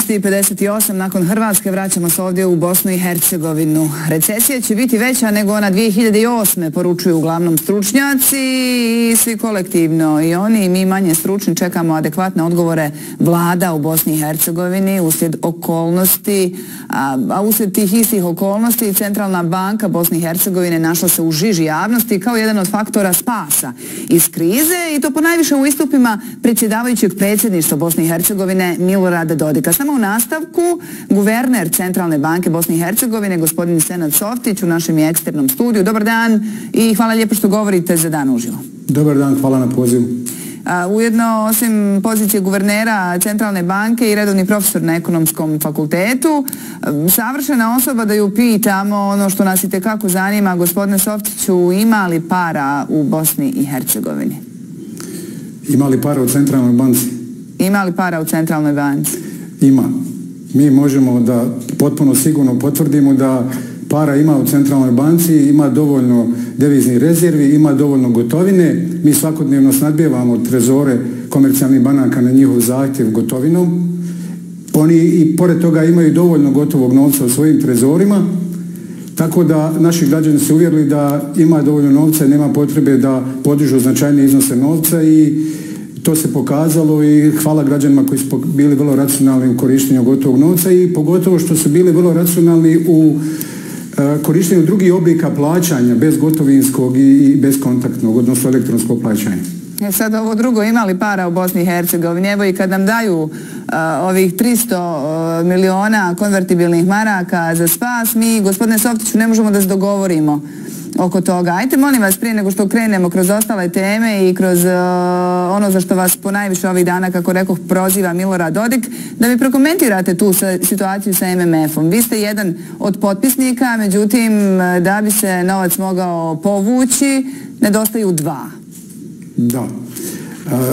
11:58 nakon Hrvatske vraćamo se ovdje u Bosnu i Hercegovinu. Recesija će biti veća nego ona 2008. poručuju uglavnom stručnjaci i svi kolektivno, i oni i mi manje stručni, čekamo adekvatne odgovore vlada u Bosni i Hercegovini uslijed okolnosti, a uslijed tih istih okolnosti Centralna banka Bosne i Hercegovine našla se u žiži javnosti kao jedan od faktora spasa iz krize, i to ponajviše u istupima predsjedavajućeg predsjedništva Bosne i Hercegovine Milorada Dodika. Samo u nastavku guverner Centralne banke Bosne i Hercegovine gospodin Senad Softić u našem eksternom studiju. Dobar dan i hvala lijepo što govorite za Dan uživo. Dobar dan, hvala na pozivu. Ujedno, osim pozicije guvernera Centralne banke i redovni profesor na Ekonomskom fakultetu, savršena osoba da ju pitamo ono što nas itekako zanima. Gospodine Softiću, ima li para u Bosni i Hercegovini? Ima li para u Centralnoj banci? Ima li para u Centralnoj banci? Ima. Mi možemo da potpuno sigurno potvrdimo da para ima u Centralnoj banci, ima dovoljno deviznih rezervi, ima dovoljno gotovine. Mi svakodnevno snadbijevamo trezore komercijalnih banaka na njihov zahtjev gotovinom. Oni i pored toga imaju dovoljno gotovog novca u svojim trezorima, tako da naši građani su uvjerili da ima dovoljno novca i nema potrebe da podižu značajne iznose novca, i to se pokazalo, i hvala građanima koji su bili vrlo racionalni u korištenju gotovog novca, i pogotovo što su bili vrlo racionalni u korištenju drugih oblika plaćanja, bezgotovinskog i bezkontaktnog, odnosno elektronskog plaćanja. Sad ovo drugo, ima li para u Bosni i Hercegovini? Evo, i kad nam daju ovih 300 miliona konvertibilnih maraka za spas, mi, gospodine Softiću, ne možemo da se dogovorimo oko toga. Ajte, molim vas, prije nego što krenemo kroz ostale teme i kroz ono za što vas ponajviše ovih dana, kako rekoh, proziva Milorad Dodik, da mi prokomentirate tu situaciju sa MMF-om. Vi ste jedan od potpisnika, međutim, da bi se novac mogao povući, nedostaju dva. Da.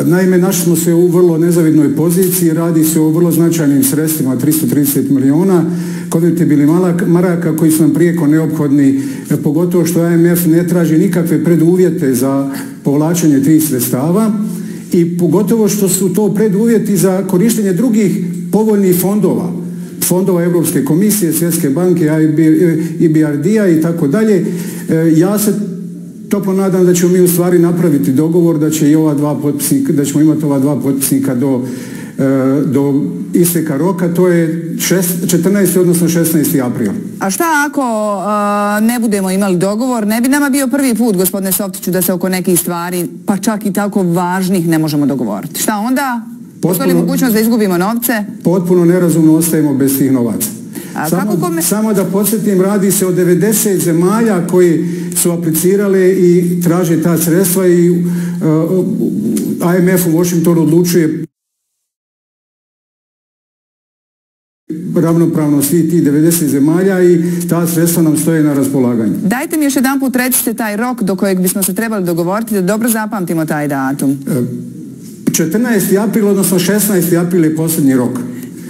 Naime, našli smo se u vrlo nezavidnoj poziciji, radi se o vrlo značajnim sredstvima, 330 miliona konvertibilnih maraka koji su nam prijeko neophodni, pogotovo što IMF ne traži nikakve preduvjete za povlačenje tih sredstava, i pogotovo što su to preduvjeti za korištenje drugih povoljnih fondova Europske komisije, Svjetske banke, EBRD-a i tako dalje. Ja se toplo nadam da ćemo mi u stvari napraviti dogovor, da će i ova dva potpisnika, da ćemo imati ova dva potpisnika do isteka roka, to je 14. odnosno 16. april. A šta ako ne budemo imali dogovor? Ne bi nama bio prvi put, gospodine Softiću, da se oko nekih stvari, pa čak i tako važnih, ne možemo dogovoriti. Šta onda? Postoji li mogućnost da izgubimo novce? Potpuno nerazumno ostajemo bez tih novaca. Samo da podsjetim, radi se o 90 zemalja koji su aplicirale i traže ta sredstva, i IMF u Washingtonu odlučuje ravnopravno svih tih 90 zemalja, i ta sredstva nam stoje na raspolaganju. Dajte mi još jedan put recite taj rok do kojeg bismo se trebali dogovoriti, da dobro zapamtimo taj datum. 14. april, odnosno 16. april je posljednji rok.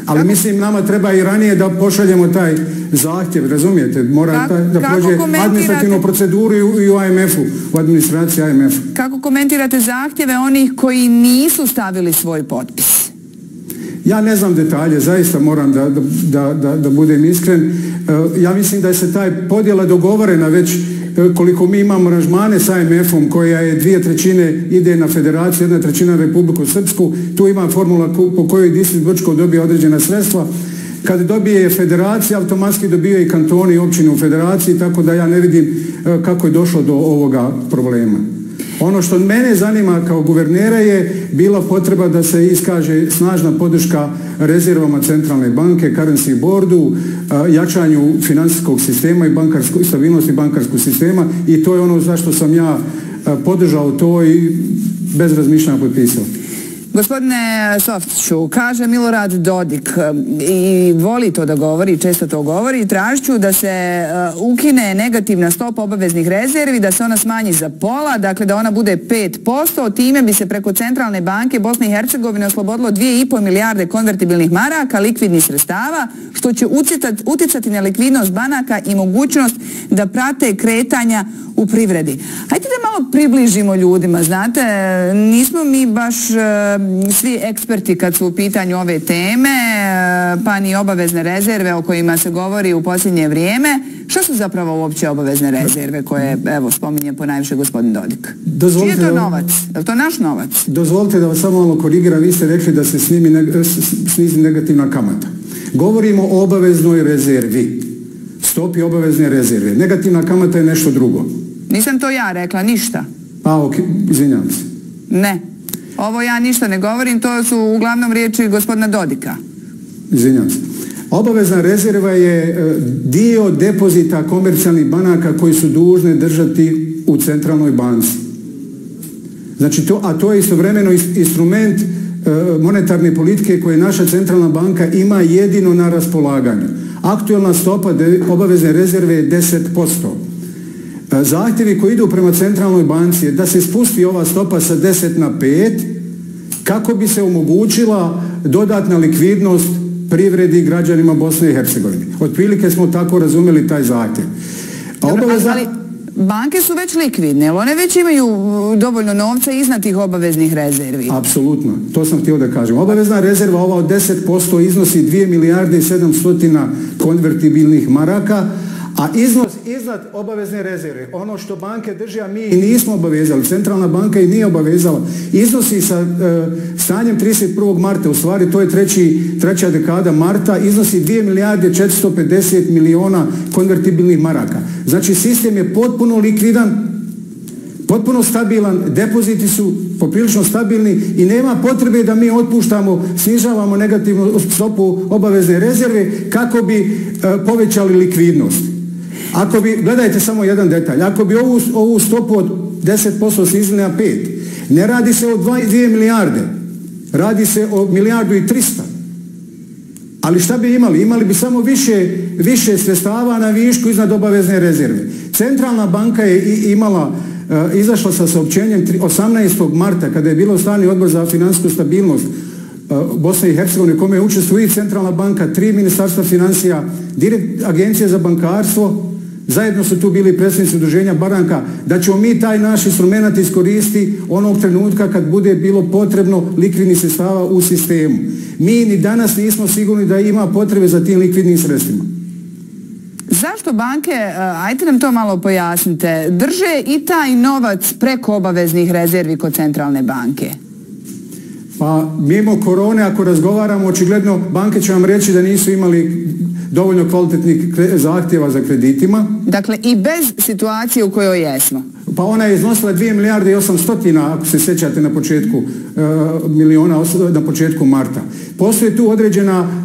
Ali mislim, nama treba i ranije da pošaljemo taj zahtjev, razumijete? Mora da prođe administrativnu proceduru i u IMF-u, u administraciji IMF-u. Kako komentirate zahtjeve onih koji nisu stavili svoj potpis? Ja ne znam detalje, zaista moram da budem iskren. Ja mislim da je se taj podjela dogovorena već, koliko mi imamo aranžmane sa IMF-om, koja je 2/3 ide na federaciju, 1/3 na Republiku Srpsku. Tu ima formula po kojoj Distrikt Brčko dobije određena sredstva. Kad dobije federacija, automatski dobije i kantoni i općine u federaciji, tako da ja ne vidim kako je došlo do ovoga problema. Ono što mene zanima kao guvernera je bila potreba da se iskaže snažna podrška rezervama Centralne banke, currency boardu, jačanju financijskog sistema i stabilnosti bankarskog sistema, i to je ono zašto sam ja podržao to i bez razmišljanja potpisao. Gospodine Softiću, kaže Milorad Dodik, i voli to da govori, često to govori, tražit ću da se ukine negativna stopa obaveznih rezervi, da se ona smanji za pola, dakle da ona bude 5%, time bi se preko Centralne banke Bosne i Hercegovine oslobodilo 2,5 milijarde konvertibilnih maraka likvidnih sredstava, što će uticati na likvidnost banaka i mogućnost da prate kretanja u privredi. Hajde da malo približimo ljudima, znate, nismo mi baš svi eksperti kad su u pitanju ove teme, pa ni obavezne rezerve o kojima se govori u posljednje vrijeme. Što su zapravo uopće obavezne rezerve koje, evo, spominje ponajviše gospodin Dodik? Čiji je to novac? Je li to naš novac? Dozvolite da vas samo malo korigiram, vi ste rekli da se snizi negativna kamata. Govorimo o obaveznoj rezervi, stopi obavezne rezerve. Negativna kamata je nešto drugo. Nisam to ja rekla, ništa. Ok, izvinjavam se. Ne, ovo ja ništa ne govorim, to su uglavnom riječi gospodina Dodika. Izvinjavam se. Obavezna rezerva je dio depozita komercijalnih banaka koji su dužne držati u centralnoj banci. Znači, to je istovremeno instrument monetarne politike koje naša centralna banka ima jedino na raspolaganju. Aktualna stopa obavezne rezerve je 10%. Zahtjevi koji idu prema centralnoj banci je da se spusti ova stopa sa 10 na 5 kako bi se omogućila dodatna likvidnost privredi i građanima Bosne i Hercegovine. Otprilike smo tako razumjeli taj zahtjev. Ali banke su već likvidne, ali one već imaju dovoljno novca iznad tih obaveznih rezervi. Apsolutno, to sam htio da kažem. Obavezna rezerva ova od 10% iznosi 2 milijarde i 700 konvertibilnih maraka, a iznos iznad obavezne rezerve, ono što banke drže, a mi nismo obavezali, centralna banka i nije obavezala, iznosi sa stanjem 31. marta, u stvari to je treća dekada marta, iznosi 2 milijarde 450 miliona konvertibilnih maraka. Znači sistem je potpuno likvidan, potpuno stabilan, depoziti su poprilično stabilni i nema potrebe da mi otpuštamo, snižavamo negativnu stopu obavezne rezerve kako bi povećali likvidnost. Ako bi, gledajte samo jedan detalj, ako bi ovu stopu od 10% snizili na 5, ne radi se o 2 milijarde, radi se o 1,3 milijarde. Ali šta bi imali? Imali bi samo više sredstava na višku iznad obavezne rezerve. Centralna banka je izašla sa saopćenjem 18. marta kada je bilo stalni odbor za financijsku stabilnost Bosne i Hercegovine, u kome učestvuje i Centralna banka, 3 ministarstva financija, Agencija za bankarstvo, zajedno su tu bili predstavnici udruženja banaka, da ćemo mi taj naš instrument iskoristiti onog trenutka kad bude bilo potrebno likvidnih sredstava u sistemu. Mi ni danas nismo sigurni da ima potrebe za tim likvidnim sredstvima. Zašto banke, ajte nam to malo pojasnite, drže i taj novac preko obaveznih rezervi kod centralne banke? Pa mimo korone, ako razgovaramo, očigledno banke će vam reći da nisu imali dovoljno kvalitetnih zahtjeva za kreditima. Dakle, i bez situacije u kojoj jesmo. Pa ona je iznosila 2 milijarde i 800, ako se sjećate na početku miliona, na početku marta. Postoje tu određena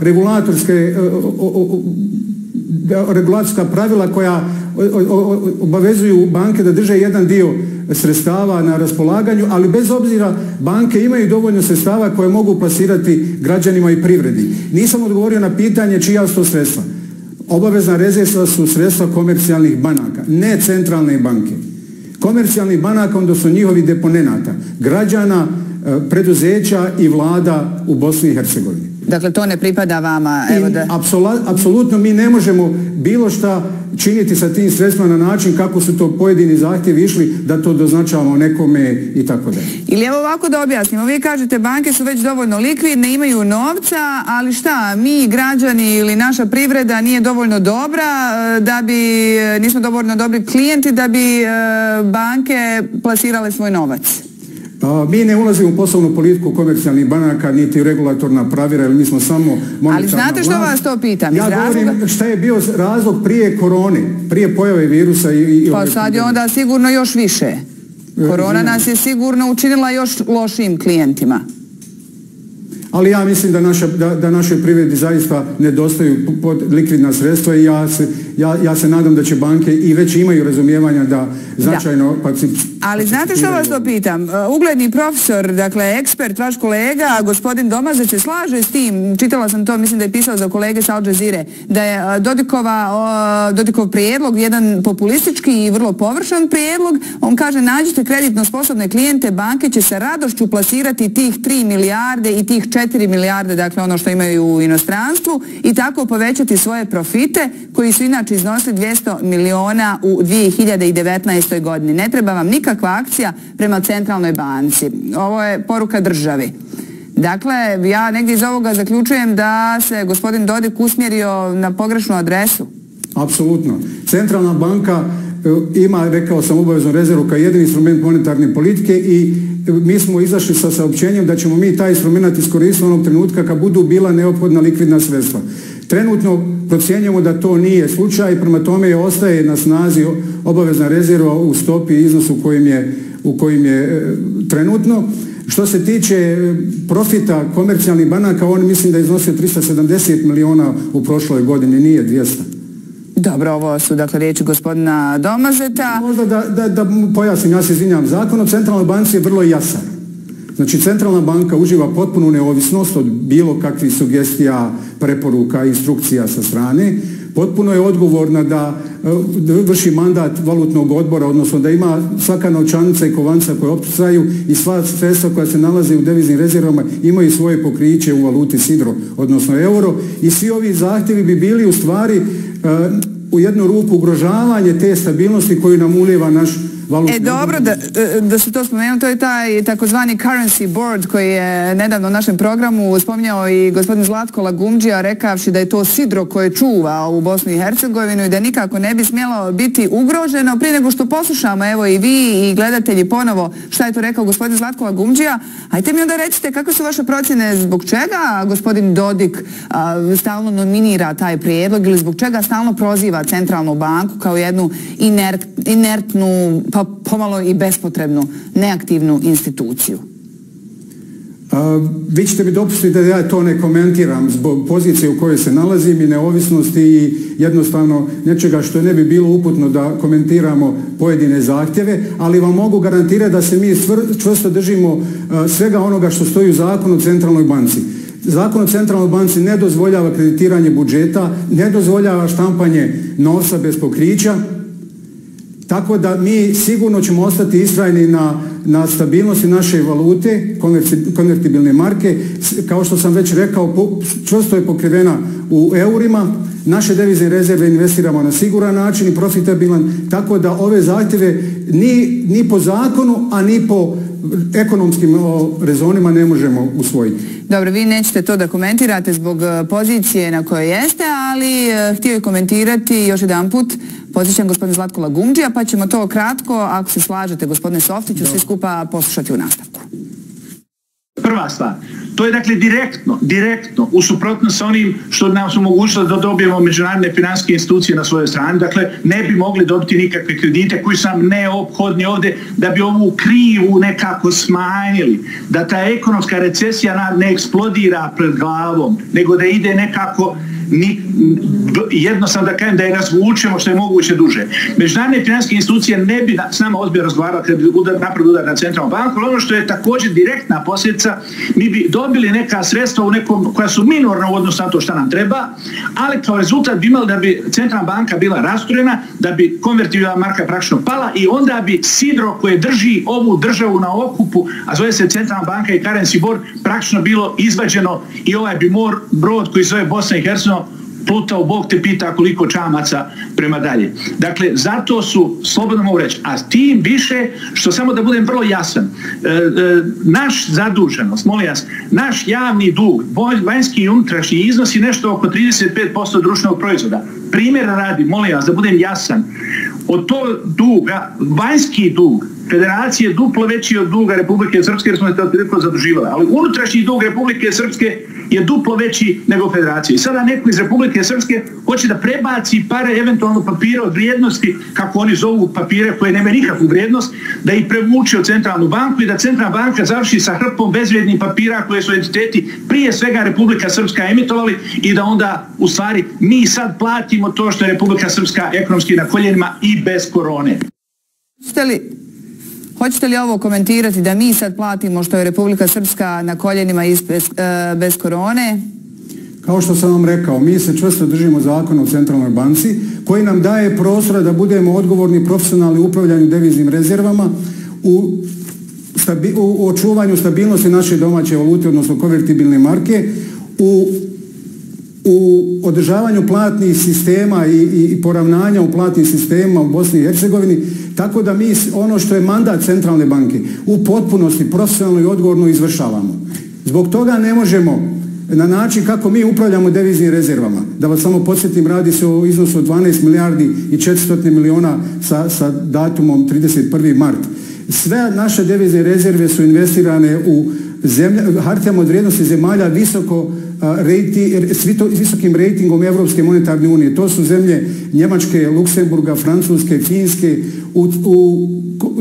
regulatorska pravila koja obavezuju banke da drže jedan dio sredstava na raspolaganju, ali bez obzira banke imaju dovoljno sredstava koje mogu plasirati građanima i privredi. Nisam odgovorio na pitanje čija su to sredstva. Obavezna rezerva su sredstva komercijalnih banaka, ne centralne banke. Komercijalnih banaka, onda su njihovi deponenata, građana, preduzeća i vlada u Bosni i Hercegovini. Dakle, to ne pripada vama. Apsolutno mi ne možemo bilo šta činiti sa tim sredstvima na način kako su to pojedini zahtjevi išli da to doznačavamo nekome i tako dalje. Ili evo ovako da objasnimo, vi kažete banke su već dovoljno likvidne, imaju novca, ali šta, mi građani ili naša privreda nije dovoljno dobra nismo dovoljno dobri klijenti da bi banke plasirale svoj novac. Mi ne ulazimo u poslovnu politiku komercijalnih banaka, niti regulatorna pravila, jer mi smo samo monetarna vlast. Ali znate što vas to pitam? Ja govorim šta je bio razlog prije korone, prije pojave virusa Pa sad je onda sigurno još više. Korona nas je sigurno učinila još lošijim klijentima. Ali ja mislim da našoj privredi zaista nedostaju likvidna sredstva i ja se nadam da će banke i već imaju razumijevanja da značajno Ali znate što vas to pitam? Ugledni profesor, dakle ekspert, vaš kolega, gospodin Domazet se slaže s tim, čitala sam to, mislim da je pisao za kolege sa Al Jazeere, da je Dodikov prijedlog jedan populistički i vrlo površan prijedlog. On kaže, nađite kreditno sposobne klijente, banke će sa radošću plasirati tih 3 milijarde i tih 4 milijarde, dakle ono što imaju u inostranstvu, i tako povećati svoje profite koji su inače iznosili 200 miliona u 2019. godini. Ne treba vam nikakva akcija prema centralnoj banci. Ovo je poruka državi. Dakle, ja negdje iz ovoga zaključujem da se gospodin Dodik usmjerio na pogrešnu adresu. Apsolutno. Centralna banka ima, rekao sam, obaveznu rezervu kao jedini instrument monetarne politike i mi smo izašli sa saopćenjem da ćemo mi taj instrument iskoristiti onog trenutka kad budu bila neophodna likvidna sredstva. Trenutno procjenjujemo da to nije slučaj, prema tome ostaje na snazi obavezna rezerva u stopi i iznosu u kojim je trenutno. Što se tiče profita komercijalnih banaka, on mislim da je iznosio 370 miliona u prošloj godini, nije 200. Dobro, ovo su dakle riječi gospodina Domazeta. Možda da pojasnim, ja se izvinjam, Zakon o centralnoj banci je vrlo jasan. Znači, centralna banka uživa potpunu neovisnost od bilo kakvih sugestija, preporuka, instrukcija sa strane. Potpuno je odgovorna da vrši mandat valutnog odbora, odnosno da ima svaka novčanica i kovanca koje opticaju i sva sredstva koja se nalaze u deviznim rezervama imaju svoje pokriće u valuti sidro, odnosno euro, i svi ovi zahtjevi bi bili u stvari u jednu ruku ugrožavanje te stabilnosti koju nam ulijeva naš valutni odbor. Dobro, da se to spomenuo, to je taj takozvani currency board koji je nedavno u našem programu spominjao i gospodin Zlatko Lagumdžija, rekavši da je to sidro koje čuva u Bosnu i Hercegovinu i da nikako ne bi smjelo biti ugroženo. Prije nego što poslušamo, evo i vi i gledatelji ponovo šta je to rekao gospodin Zlatko Lagumdžija, ajte mi onda recite kakve su vaše procjene, zbog čega gospodin Dodik stalno nominira taj prijedlog ili zbog čega stalno proziva centralnu banku kao jednu inertnu, pa pomalo i bespotrebnu, neaktivnu instituciju? Vi ćete mi dopustiti da ja to ne komentiram zbog pozicije u kojoj se nalazim i neovisnosti i jednostavno nečega što ne bi bilo uputno da komentiramo pojedine zahtjeve, ali vam mogu garantirati da se mi čvrsto držimo svega onoga što stoji u Zakonu o centralnoj banci. Zakon o centralnoj banci ne dozvoljava kreditiranje budžeta, ne dozvoljava štampanje novca bez pokrića, tako da mi sigurno ćemo ostati istrajni na stabilnosti naše valute, konvertibilne marke. Kao što sam već rekao, čvrsto je pokrivena u eurima, naše devizne rezerve investiramo na siguran način i profitabilan, tako da ove zahtjeve ni po zakonu, a ni po ekonomskim rezonima ne možemo usvojiti. Dobro, vi nećete to da komentirate zbog pozicije na kojoj jeste, ali htio je komentirati još jedan put, podsjećam gospodin Zlatko Lagumdžija, pa ćemo to kratko, ako se slažete gospodine Softiću, svi skupa poslušati u nastavku. Prva stvar, to je dakle direktno u suprotno sa onim što nam su omogućilo da dobijemo međunarodne financijske institucije na svojoj strani. Dakle, ne bi mogli dobiti nikakve kredite koji su nam neophodni ovdje da bi ovu krivu nekako smanjili, da ta ekonomska recesija ne eksplodira pred glavom, nego da ide nekako jednostavno da kažem da je razvučemo što je moguće duže. Međunarodne financijske institucije ne bi s nama ozbiljno razgovarali kad bi napravili udar na centralnu banku, ali ono što je također direktna posljedica, mi bi dobili neka sredstva koja su minorna u odnosu na to šta nam treba, ali kao rezultat bi imali da bi centralna banka bila rasturena, da bi konvertibilna marka praktično pala i onda bi sidro koje drži ovu državu na okupu, a zove se centralna banka i currency board, praktično bilo izvađeno i ovaj bi brod koji zove Bosna i Hercegovina plutao, Bog te pita koliko čamaca prema dalje. Dakle, zato su, slobodno mogu reći, a tim više, što samo da budem vrlo jasan, naš zaduženost, molim vas, naš javni dug, vanjski i unutrašnji iznosi nešto oko 35% društvenog proizvoda. Primjera radi, molim vas, da budem jasan, od tog duga, vanjski dug Federacije je duplo veći od duga Republike Srpske jer smo se toliko zaduživali, ali unutrašnji dug Republike Srpske je duplo veći nego Federacije. I sada neko iz Republike Srpske hoće da prebaci pare, eventualno papire od vrijednosti, kako oni zovu papire koje nemaju nikakvu vrijednost, da ih prevuče u centralnu banku i da centralna banka završi sa hrpom bezvrijednih papira koje su entiteti prije svega Republika Srpska emitovali i da onda u stvari mi sad platimo to što je Republika Srpska ekonomski na koljenima i bez korone. Hoćete li ovo komentirati da mi sad platimo što je Republika Srpska na koljenima bez korone? Kao što sam vam rekao, mi se čvrsto držimo Zakona o centralnoj banci koji nam daje prostora da budemo odgovorni profesionalni u upravljanju deviznim rezervama, u očuvanju stabilnosti naše domaće valute, odnosno konvertibilne marke, u održavanju platnih sistema i poravnanja u platnim sistemima u Bosni i Hercegovini, tako da mi ono što je mandat centralne banke u potpunosti profesionalno i odgovorno izvršavamo. Zbog toga ne možemo na način kako mi upravljamo deviznim rezervama. Da vas samo podsjetim, radi se o iznosu od 12 milijardi i 400 miliona sa datumom 31. mart. Sve naše devizne rezerve su investirane u hartijama od vrijednosti zemalja visokim rejtingom Europske monetarne unije. To su zemlje Njemačke, Luksemburga, Francuske, Finske, u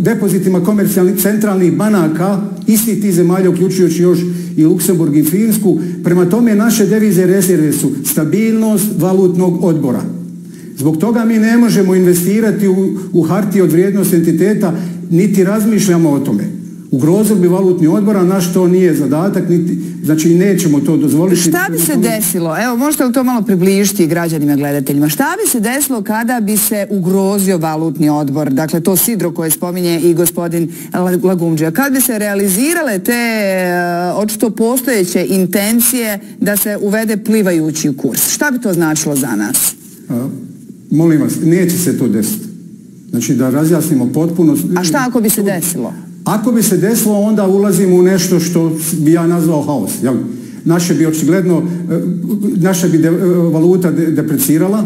depozitima komercijalnih centralnih banaka istih tih zemalja, uključujući još i Luksemburg i Finsku. Prema tome naše devizne rezerve su stabilnost valutnog odbora. Zbog toga mi ne možemo investirati u hartije od vrijednosti entiteta, niti razmišljamo o tome. Ugrozili bi valutni odbor, a naš to nije zadatak, znači nećemo to dozvoliti. Šta bi se desilo, evo možete li to malo približiti građanima, gledateljima, šta bi se desilo kada bi se ugrozio valutni odbor, dakle to sidro koje spominje i gospodin Lagumdžija, kad bi se realizirale te očito postojeće intencije da se uvede plivajući kurs, šta bi to značilo za nas? Molim vas, neće se to desiti. Znači da razjasnimo potpuno. A šta ako bi se desilo? Ako bi se desilo, onda ulazimo u nešto što bi ja nazvao haos. Naša bi valuta deprecirala,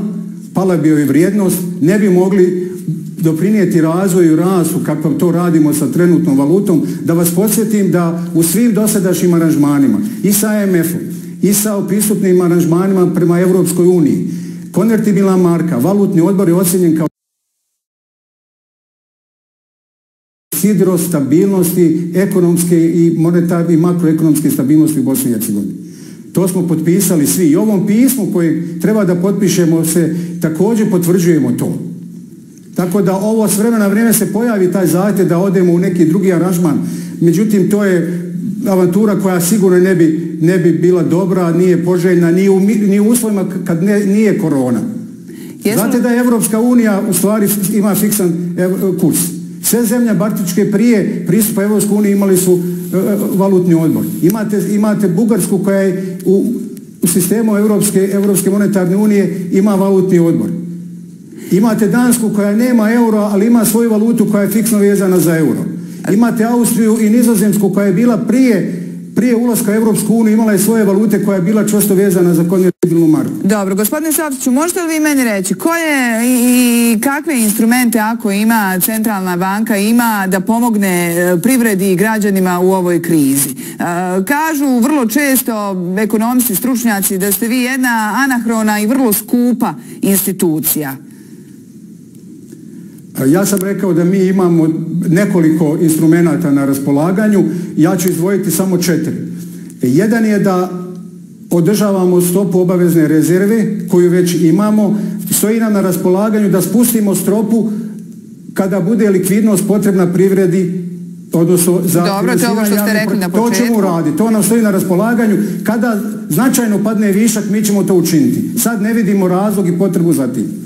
pala bi joj vrijednost, ne bi mogli doprinijeti razvoju i rastu kako to radimo sa trenutnom valutom. Da vas podsjetim da u svim dosadašnjim aranžmanima i sa IMF-om i sa pristupnim aranžmanima prema Europskoj uniji, konvertibilna marka, valutni odbor je ocjenjen kao sidro stabilnosti ekonomske i monetarne i makroekonomske stabilnosti u Bosni i Hercegovini. To smo potpisali svi i ovom pismu koje treba da potpišemo se također potvrđujemo to. Tako da ovo s vremena na vrijeme se pojavi taj zahtjev da odemo u neki drugi aranžman. Međutim, to je avantura koja sigurno ne bi bila dobra, nije poželjna, ni u uslovima kad nije korona. Znate da je Evropska unija u stvari ima fiksan kurs. Sve zemlje Baltičke prije pristupa Evropskoj uniji imali su valutni odbor. Imate Bugarsku koja je u sistemu Evropske monetarne unije ima valutni odbor. Imate Dansku koja nema euro, ali ima svoju valutu koja je fiksno vezana za euro. Imate Austriju i Nizozemsku koja je bila prije ulaska u Evropsku uniju, imala je svoje valute koja je bila čvrsto vezana za konvertibilnu marku. Dobro, gospodine Savčiću, možete li vi meni reći koje i kakve instrumente ako ima centralna banka ima da pomogne privredi i građanima u ovoj krizi? Kažu vrlo često ekonomisti, stručnjaci da ste vi jedna anahrona i vrlo skupa institucija. Ja sam rekao da mi imamo nekoliko instrumenata na raspolaganju, ja ću izdvojiti samo 4. Jedan je da održavamo stopu obavezne rezerve koju već imamo, stoji nam na raspolaganju da spustimo stopu kada bude likvidnost potrebna privredi, odnosno za... Dobro, to je ovo što ste rekli na početku. To ćemo uraditi, to nam stoji na raspolaganju. Kada značajno padne višak, mi ćemo to učiniti. Sad ne vidimo razlog i potrebu za tim.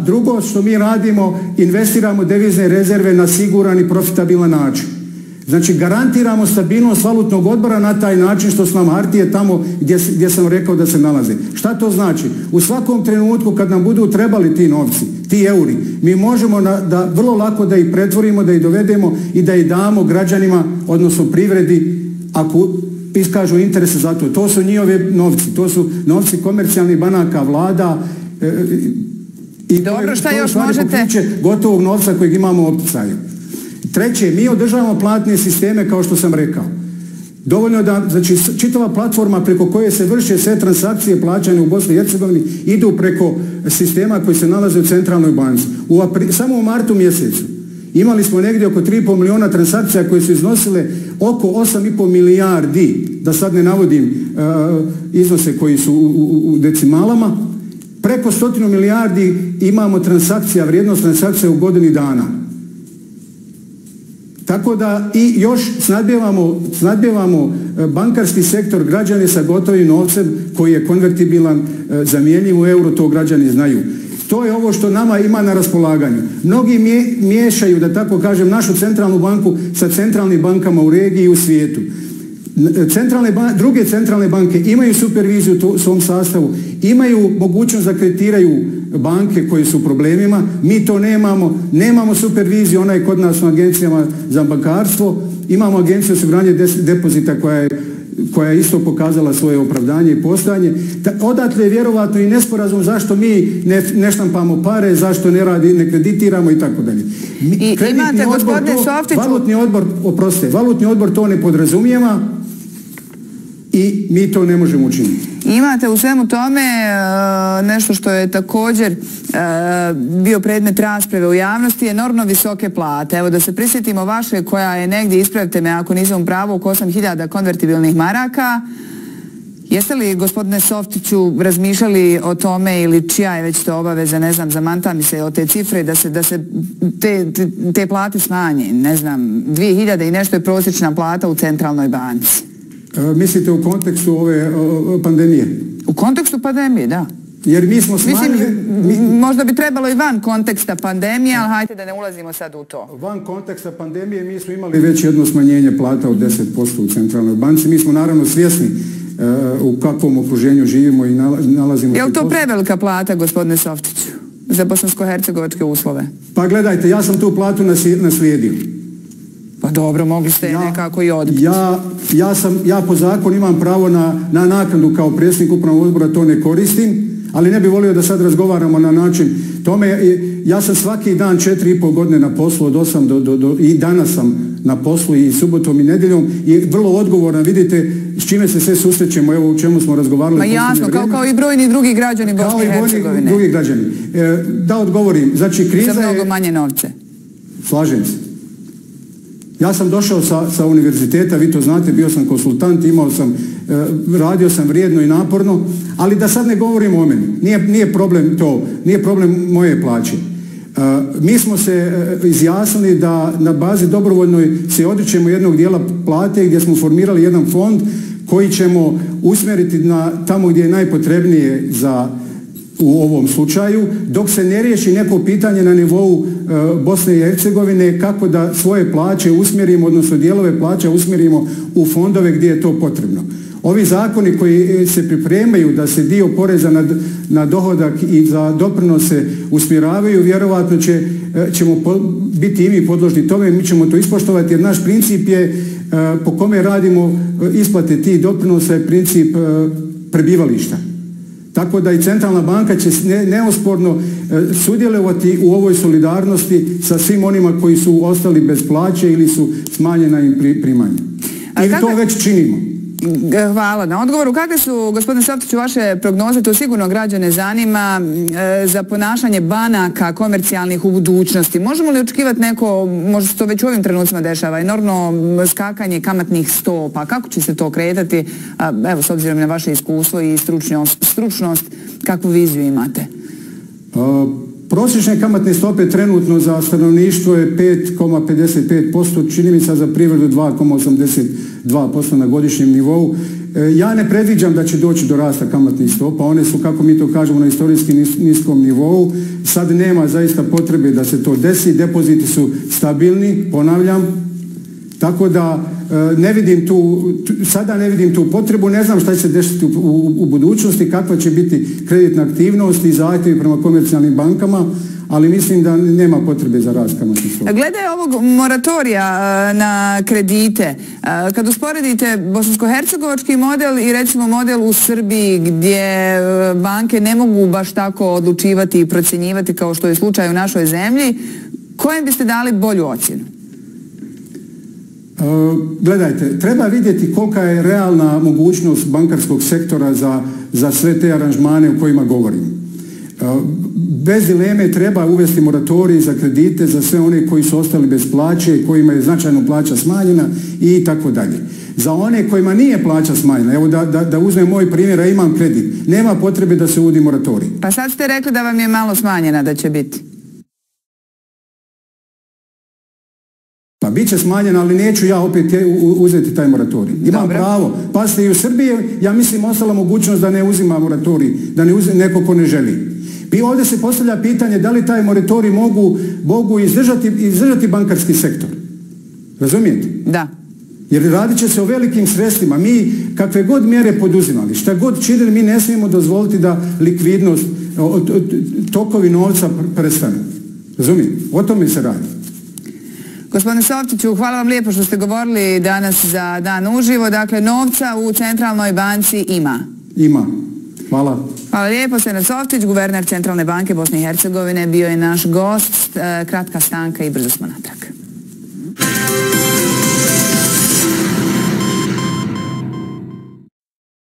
Drugo što mi radimo, investiramo devizne rezerve na siguran i profitabilan način. Znači garantiramo stabilnost valutnog odbora na taj način što su nam hartije tamo gdje sam rekao da se nalaze. Šta to znači? U svakom trenutku kad nam budu trebali ti novci, ti euri, mi možemo da vrlo lako da ih pretvorimo, da ih dovedemo i da ih damo građanima, odnosno privredi ako iskažu interese za to. To su njihove novci, to su novci komercijalnih banaka, vlada, i dobro, šta još možete? Gotovog novca kojeg imamo u opticaju. Treće, mi održavamo platne sisteme kao što sam rekao. Dovoljno da, znači čitava platforma preko koje se vrše sve transakcije plaćane u Bosni i Hercegovini idu preko sistema koji se nalaze u centralnoj banci. Samo u martu mjesecu imali smo negdje oko 3,5 miliona transakcija koje su iznosile oko 8,5 milijardi, da sad ne navodim iznose koji su u decimalama. Preko 100 milijardi imamo transakcija, vrijednost transakcija u godini dana. Tako da i još snadbijevamo bankarski sektor, građane sa gotovim novcem koji je konvertibilan, zamjenjiv u euro, to građani znaju. To je ovo što nama ima na raspolaganju. Mnogi miješaju, da tako kažem, našu centralnu banku sa centralnim bankama u regiji i u svijetu. Druge centralne banke imaju superviziju u svom sastavu, imaju mogućnost da kreditiraju banke koje su u problemima, mi to nemamo superviziju, ona je kod nas u agencijama za bankarstvo imamo agenciju osiguranja depozita koja je isto pokazala svoje opravdanje i postojanje. Odatle je vjerovatno i nesporazum zašto mi ne štampamo pare, zašto ne kreditiramo i tako dalje. Imate, gospodine Softiću... Valutni odbor to ne podrazumijeva i mi to ne možemo učiniti. Imate u svemu tome nešto što je također bio predmet rasprave u javnosti, enormno visoke plate. Evo da se prisjetimo vaše koja je negdje, ispravite me ako nisam u pravu, oko 8.000 konvertibilnih maraka. Jeste li, gospodine Softiću, razmišljali o tome ili čija je već to obaveza, ne znam, zamanta mi se o te cifre, da se te plate smanje, ne znam, 2.000 i nešto je prosječna plata u centralnoj banci? Mislite u kontekstu ove pandemije? U kontekstu pandemije, da. Jer mi smo smanjili... Možda bi trebalo i van konteksta pandemije, ali hajde da ne ulazimo sad u to. Van konteksta pandemije mi smo imali već jedno smanjenje plata od 10% u centralnoj banci. Mi smo naravno svjesni u kakvom okruženju živimo i nalazimo... Je li to prevelika plata, gospodine Softiću, za bosansko-hercegovačke uslove? Pa gledajte, ja sam tu platu naslijedio. Pa dobro, mogli ste nekako i odbiti. Ja po zakonu imam pravo na naknadu kao predsjednik upravnog odbora, to ne koristim, ali ne bih volio da sad razgovaramo na način tome. Ja sam svaki dan 4,5 godine na poslu od 8 i danas sam na poslu i subotom i nedjeljom i vrlo odgovoran, vidite s čime se sve susrećemo, evo u čemu smo razgovarali. Ma jasno, kao i brojni drugi građani Bosne i Hercegovine. Kao i brojni drugi građani. Da odgovorim, znači kriza je... Za mnogo manje novce. Slažem se. Ja sam došao sa univerziteta, vi to znate, bio sam konsultant, radio sam vrijedno i naporno, ali da sad ne govorimo o meni. Nije problem to, nije problem moje plaće. Mi smo se izjasnili da na bazi dobrovoljnoj se odričemo jednog dijela plate gdje smo formirali jedan fond koji ćemo usmjeriti tamo gdje je najpotrebnije u ovom slučaju, dok se ne riješi neko pitanje na nivou Bosne i Hercegovine kako da svoje plaće usmjerimo, odnosno dijelove plaća usmjerimo u fondove gdje je to potrebno. Ovi zakoni koji se pripremaju da se dio poreza na dohodak i za doprinose usmjeravaju, vjerovatno ćemo biti i mi podložni tome, mi ćemo to ispoštovati jer naš princip je po kome radimo isplate tih doprinosa je princip prebivališta. Tako da i centralna banka će neosporno sudjelovati u ovoj solidarnosti sa svim onima koji su ostali bez plaće ili su smanjena im primanja. I to već činimo. Hvala na odgovoru. Kakve su, gospodine Softiću, vaše prognoze, to sigurno građane zanima, za ponašanje banaka komercijalnih u budućnosti? Možemo li očekivati neko, možda se to već u ovim trenucima dešava, enormno skakanje kamatnih stopa? Kako će se to kretati? Evo, s obzirom na vaše iskustvo i stručnost, kakvu viziju imate? Prosječne kamatne stope trenutno za stanovništvo je 5,55%, čini mi se za privredu 2,82% na godišnjem nivou. Ja ne predviđam da će doći do rasta kamatnih stopa, one su, kako mi to kažemo, na historijski niskom nivou. Sad nema zaista potrebe da se to desi, depoziti su stabilni, ponavljam, tako da sada ne vidim tu potrebu, ne znam šta će se desiti u budućnosti, kakva će biti kreditna aktivnost i zahtjevi prema komercijalnim bankama, ali mislim da nema potrebe za rast kamatnih stopa. Glede ovog moratorija na kredite, kad usporedite bosansko-hercegovački model i recimo model u Srbiji gdje banke ne mogu baš tako odlučivati i procjenjivati kao što je slučaj u našoj zemlji, kojem biste dali bolju ocjenu? Gledajte, treba vidjeti kolika je realna mogućnost bankarskog sektora za sve te aranžmane o kojima govorim. Bez dileme treba uvesti moratorij za kredite za sve one koji su ostali bez plaće, kojima je značajno plaća smanjena i tako dalje. Za one kojima nije plaća smanjena, evo da uzmem moj primjer, a imam kredit, nema potrebe da se uvodi moratorij. Pa sad ste rekli da vam je malo smanjena, da će biti. Pa bit će smanjena, ali neću ja opet uzeti taj moratorij. Imam pravo. Pazite, i u Srbiji, ja mislim, ostala mogućnost da ne uzima moratorij, da ne uzima neko ko ne želi. I ovdje se postavlja pitanje da li taj moratorij mogu izdržati bankarski sektor. Razumijete? Da. Jer radit će se o velikim sredstvima. Mi kakve god mjere poduzimali, šta god činili, mi ne smijemo dozvoliti da likvidnost, tokovi novca prestanu. Razumijete? O tome se radi. Gospodine Softiću, hvala vam lijepo što ste govorili danas za Dan uživo. Dakle, novca u Centralnoj banci ima. Ima. Hvala. Hvala lijepo. Senad Softić, guverner Centralne banke Bosne i Hercegovine, bio je naš gost. Kratka stanka i brzo smo natrag.